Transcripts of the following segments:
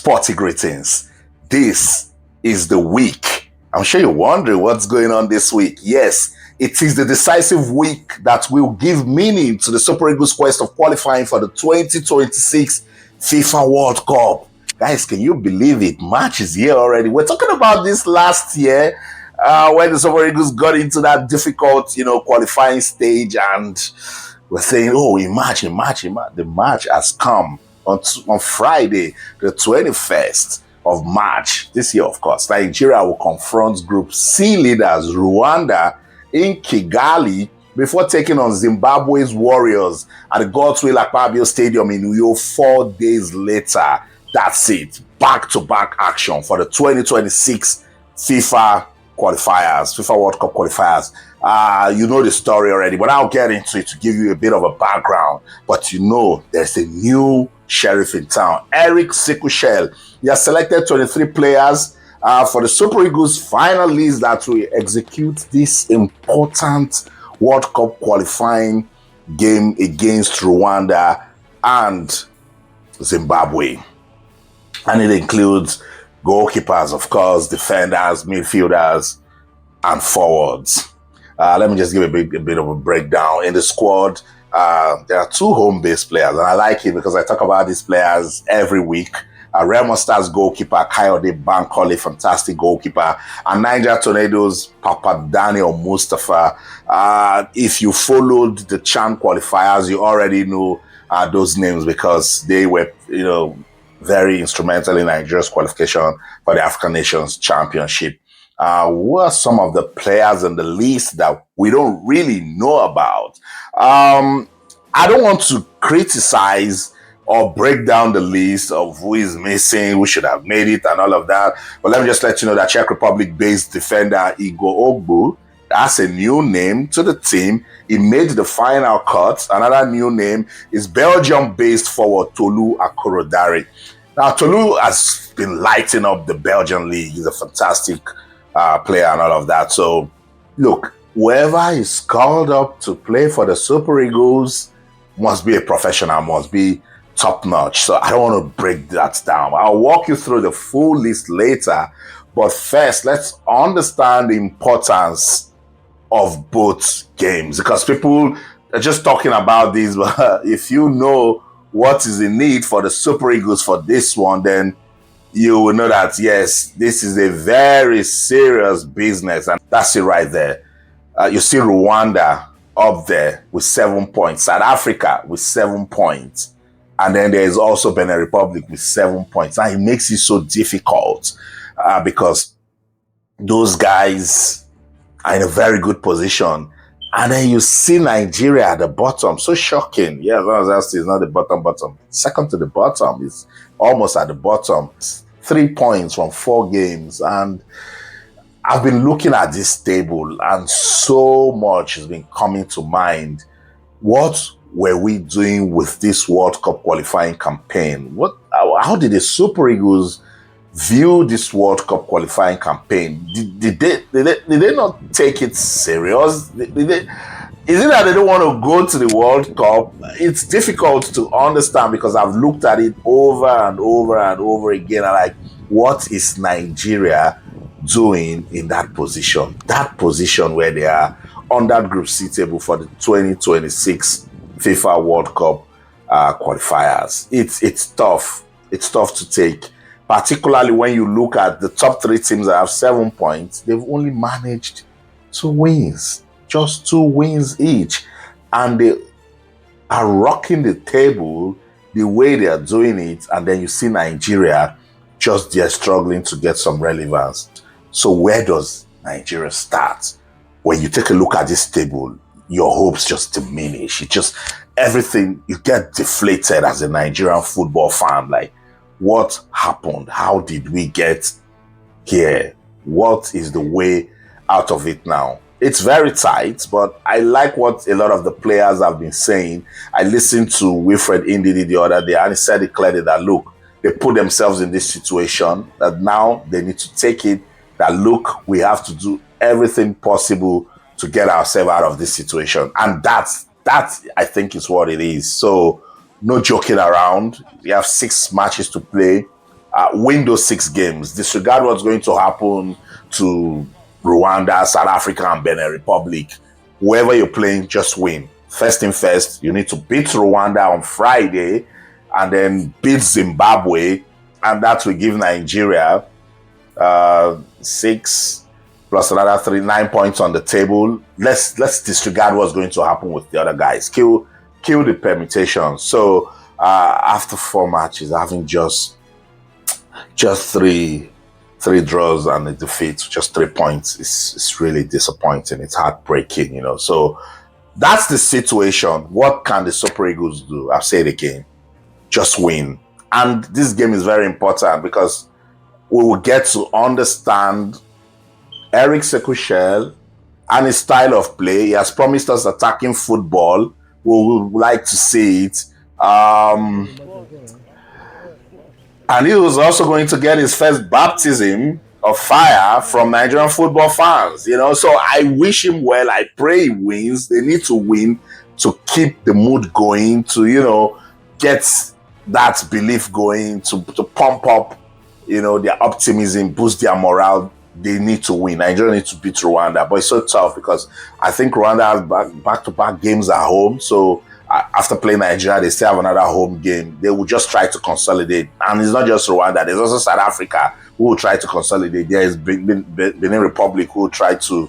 Sporty greetings. This is the week. I'm sure you're wondering what's going on this week. Yes, it is the decisive week that will give meaning to the Super Eagles' quest of qualifying for the 2026 FIFA World Cup. Guys, can you believe it? March is here already. We're talking about this last year when the Super Eagles got into that difficult, qualifying stage, and we're saying, oh, in March. The March has come. On Friday, the 21st of March this year, of course, Nigeria will confront Group C leaders Rwanda in Kigali before taking on Zimbabwe's Warriors at the OKON-AKPAN Stadium in Uyo 4 days later. That's it. Back-to-back action for the 2026 FIFA qualifiers, FIFA World Cup qualifiers. You know the story already, but I'll get into it to give you a bit of a background. But there's a new sheriff in town, Eric Chelle. He has selected 23 players for the Super Eagles final list that will execute this important World Cup qualifying game against Rwanda and Zimbabwe. And it includes goalkeepers, of course, defenders, midfielders, and forwards. Let me just give a bit of a breakdown. In the squad, there are 2 home-based players, and I like it because I talk about these players every week. Remo Stars goalkeeper Kayode Bankole, fantastic goalkeeper, and Niger Tornadoes Papa Daniel Mustafa. If you followed the CHAN qualifiers, you already know those names because they were, very instrumental in Nigeria's qualification for the African Nations Championship. Who are some of the players on the list that we don't really know about? I don't want to criticize or break down the list of who is missing, who should have made it, and all of that. But let me just let you know that Czech Republic-based defender Igor Ogbu, that's a new name to the team. He made the final cut. Another new name is Belgium-based forward Tolu Akorodare. Now, Tolu has been lighting up the Belgian league. He's a fantastic player and all of that. So, look, whoever is called up to play for the Super Eagles must be a professional, must be top-notch. So I don't want to break that down. I'll walk you through the full list later. But first, let's understand the importance of both games, because people are just talking about this, but if you know what is in need for the Super Eagles for this one, then you will know that, yes, this is a very serious business. And that's it right there. You see Rwanda up there with 7 points, South Africa with 7 points, and then there is also Benin Republic with 7 points. Now, it makes it so difficult because those guys are in a very good position. And then you see Nigeria at the bottom. So shocking. Yeah, that's not the bottom. Second to the bottom. It's almost at the bottom. 3 points from 4 games. And I've been looking at this table and so much has been coming to mind. What were we doing with this World Cup qualifying campaign? How did the Super Eagles view this World Cup qualifying campaign? Did they not take it serious? Is it that they don't want to go to the World Cup? It's difficult to understand because I've looked at it over and over again. And like, what is Nigeria doing in that position? That position where they are on that Group C table for the 2026 FIFA World Cup qualifiers. It's tough. It's tough to take. Particularly when you look at the top 3 teams that have 7 points, they've only managed 2 wins, just 2 wins each. And they are rocking the table the way they are doing it. And then you see Nigeria just there struggling to get some relevance. So where does Nigeria start? When you take a look at this table, your hopes just diminish. Everything, you get deflated as a Nigerian football fan. Like, what happened? How did we get here? What is the way out of it now? It's very tight, but I like what a lot of the players have been saying. I listened to Wilfred Ndidi the other day, and he said it clearly that, look, they put themselves in this situation, that now they need to take it, that, look, we have to do everything possible to get ourselves out of this situation. And that's I think, is what it is. So, no joking around. You have 6 matches to play. win those 6 games. Disregard what's going to happen to Rwanda, South Africa, and Benin Republic. Whoever you're playing, just win. First thing first, you need to beat Rwanda on Friday and then beat Zimbabwe, and that will give Nigeria 6 plus another 3, 9 points on the table. Let's disregard what's going to happen with the other guys. Kill the permutation. So after 4 matches, having just 3 draws and a defeat, just 3 points, it's really disappointing. It's heartbreaking, So that's the situation. What can the Super Eagles do? I've said it again. Just win. And this game is very important because we will get to understand Eric Chelle and his style of play. He has promised us attacking football. We would like to see it. And he was also going to get his first baptism of fire from Nigerian football fans, So I wish him well. I pray he wins. They need to win to keep the mood going, to, get that belief going, to pump up, their optimism, boost their morale. They need to win. Nigeria needs to beat Rwanda. But it's so tough because I think Rwanda has back-to-back games at home. So after playing Nigeria, they still have another home game. They will just try to consolidate. And it's not just Rwanda. There's also South Africa who will try to consolidate. There is Benin Republic who will try to,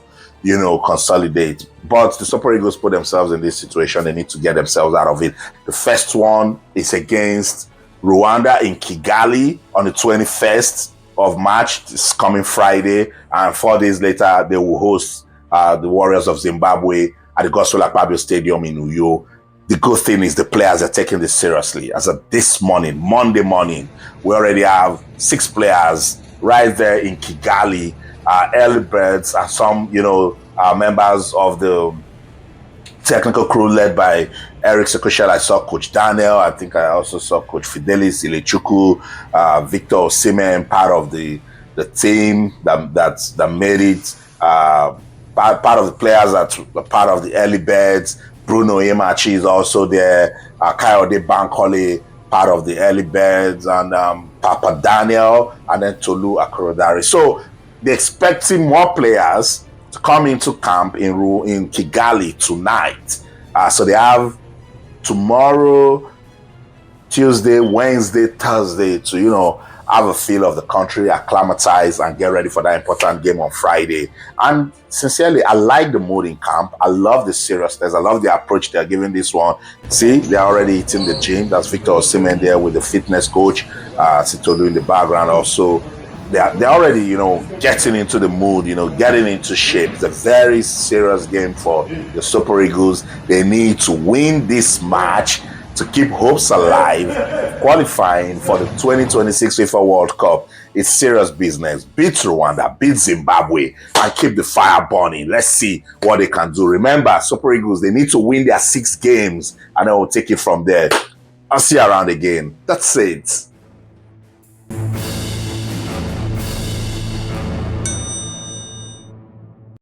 consolidate. But the Super Eagles put themselves in this situation. They need to get themselves out of it. The first one is against Rwanda in Kigali on the 21st of March. This coming Friday. And 4 days later, they will host the Warriors of Zimbabwe at the Gospel Akpabio Stadium in Uyo. The good thing is the players are taking this seriously. As of this morning, Monday morning, we already have 6 players right there in Kigali, early birds, and some, members of the technical crew led by Eric Chelle. I saw Coach Daniel. I think I also saw Coach Fidelis Ilechukwu, Victor Osimhen, part of the team that made it. Part of the players that are part of the early birds. Bruno Emachi is also there. Kayode Bankole, part of the early birds, and Papa Daniel, and then Tolu Akorodare. So they're expecting more players to come into camp in Kigali tonight. So they have tomorrow, Tuesday, Wednesday, Thursday to, have a feel of the country, acclimatize, and get ready for that important game on Friday. And sincerely, I like the mood in camp. I love the seriousness. I love the approach they're giving this one. See, they're already hitting the gym. That's Victor Osimhen there with the fitness coach, Sitolu in the background also. They're already, getting into the mood, getting into shape. It's a very serious game for the Super Eagles. They need to win this match to keep hopes alive, qualifying for the 2026 FIFA World Cup. It's serious business. Beat Rwanda, beat Zimbabwe, and keep the fire burning. Let's see what they can do. Remember, Super Eagles, they need to win their 6 games, and then we'll take it from there. I'll see you around again. That's it.